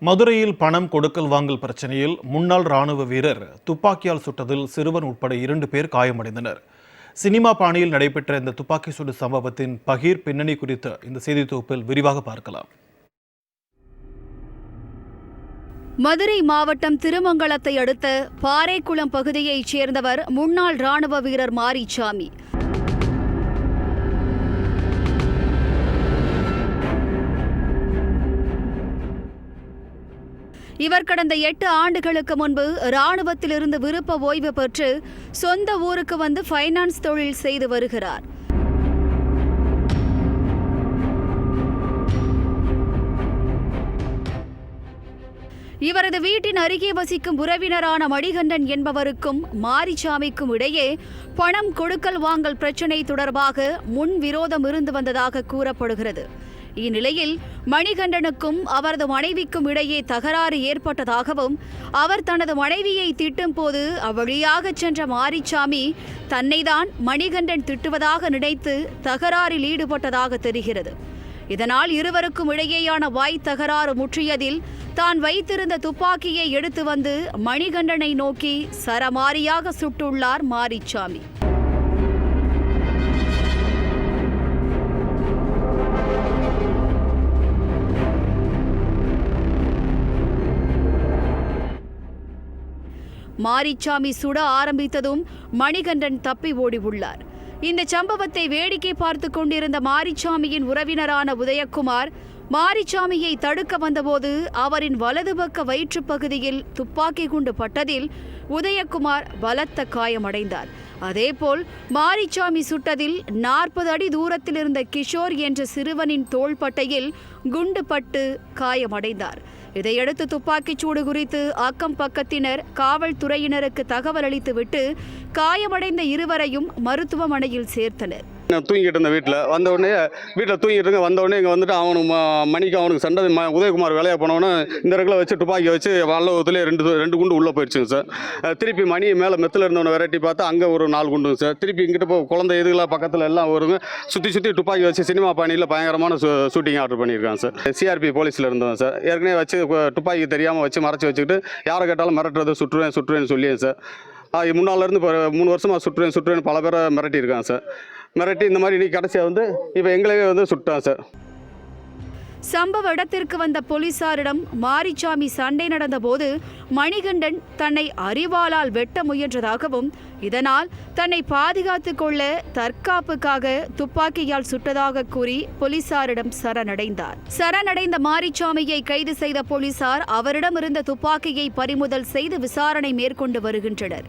மதுரையில் பணம் கொடுக்கல் வாங்கல் பிரச்சனையில் முன்னாள் ராணுவ வீரர் துப்பாக்கியால் சுட்டதில் சிறுவன் உட்பட 2 பேர் காயமடைந்தனர். சினிமா பாணியில் நடைபெற்ற இந்த துப்பாக்கி சூடு சம்பவத்தின் பகீர் பின்னணி குறித்து இந்த செய்தி தொகுப்பில் விரிவாக பார்க்கலாம். மதுரை மாவட்டம் திருமங்கலத்தை அடுத்த பாறைக்குளம் பகுதியைச் சேர்ந்தவர் முன்னாள் ராணுவ வீரர் மாரிசாமி. இவர் கடந்த 8 ஆண்டுகளுக்கு முன்பு ராணுவத்திலிருந்து விருப்ப ஓய்வு பெற்று சொந்த ஊருக்கு வந்து ஃபைனான்ஸ் தொழில் செய்து வருகிறார். இவரது வீட்டின் அருகே வசிக்கும் உறவினரான மணிகண்டன் என்பவருக்கும் மாரிசாமிக்கும் இடையே பணம் கொடுக்கல் வாங்கல் பிரச்சினை தொடர்பாக முன் விரோதம் இருந்து வந்ததாக கூறப்படுகிறது. இந்நிலையில் மணிகண்டனுக்கும் அவரது மனைவிக்கும் இடையே தகராறு ஏற்பட்டதாகவும் அவர் தனது மனைவியை திட்டும் போது அவ்வழியாக சென்ற மாரிசாமி தன்னைதான் மணிகண்டன் திட்டுவதாக நினைத்து தகராறில் ஈடுபட்டதாக தெரிகிறது. இதனால் இருவருக்கும் இடையேயான வாய் தகராறு முற்றியதில் தான் வைத்திருந்த துப்பாக்கியை எடுத்து வந்து மணிகண்டனை நோக்கி சரமாரியாக சுட்டுள்ளார் மாரிசாமி. மாரிசாமி சுட ஆரம்பித்ததும் மணிகண்டன் தப்பி ஓடி உள்ளார். இந்த சம்பவத்தை வேடிக்கை பார்த்து கொண்டிருந்த மாரிசாமியின் உறவினரான உதயகுமார் மாரிசாமியை தடுக்க வந்தபோது அவரின் வலது பக்க வயிற்றுப் பகுதியில் துப்பாக்கி குண்டு பட்டதில் உதயகுமார் பலத்த காயமடைந்தார். அதேபோல் மாரிசாமி சுட்டதில் 40 அடி தூரத்தில் இருந்த கிஷோர் என்ற சிறுவனின் தோள்பட்டையில் குண்டு பட்டு காயமடைந்தார். இதையடுத்து துப்பாக்கிச்சூடு குறித்து அக்கம் பக்கத்தினர் காவல்துறையினருக்கு தகவல் அளித்துவிட்டு காயமடைந்த இருவரையும் மருத்துவமனையில் சேர்த்தனர். தூங்கிட்டு இருந்த வீட்டில் தூங்கிட்டு இருங்க வந்தவொடனே இங்கே வந்துட்டு அவனுக்கு சண்டை உதயகுமார் வேலையாக போனவொன்னே இந்த இடத்துல வச்சு துப்பாக்கி வச்சு வல்லவத்துலேயே ரெண்டு குண்டு உள்ளே போயிடுச்சுங்க சார். திருப்பி மணி மேலே மெத்தில் இருந்தவனை வெரைட்டி பார்த்தா அங்கே ஒரு 4 குண்டுங்க சார். திருப்பி இங்கிட்ட குழந்தை இதுகளாக பக்கத்தில் எல்லாம் வருங்க சுற்றி துப்பாக்கி வச்சு சினிமா பாணியில் பயங்கரமான ஷூட்டிங் ஆர்டர் பண்ணியிருக்காங்க சார். சிஆர்பி போலீஸில் இருந்தவன் சார். ஏற்கனவே வச்சு துப்பாக்கி தெரியாமல் வச்சு மறைச்சி வச்சுக்கிட்டு யாரை கேட்டாலும் மிரட்டுறது சுற்றுவேன்னு சொல்லியேன் சார். முன்னாலேருந்து இப்போ 3 வருஷமாக சுற்றுவேன்னு பல பேரை மிரட்டியிருக்காங்க சார். மிரட்டி இந்த மாதிரி இன்னைக்கு கடைசியாக வந்து இப்போ எங்களவே சுட்டான் சார். சம்பவ இடத்திற்கு வந்த போலீசாரிடம் மாரிசாமி சண்டை நடந்தபோது மணிகண்டன் தன்னை அரிவாளால் வெட்ட முயன்றதாகவும் இதனால் தன்னை பாதுகாத்துக் கொள்ள தற்காப்புக்காக துப்பாக்கியால் சுட்டதாக கூறி போலீசாரிடம் சரணடைந்த மாரிசாமியை கைது செய்த போலீசார் அவரிடமிருந்த துப்பாக்கியை பறிமுதல் செய்து விசாரணை மேற்கொண்டு வருகின்றனர்.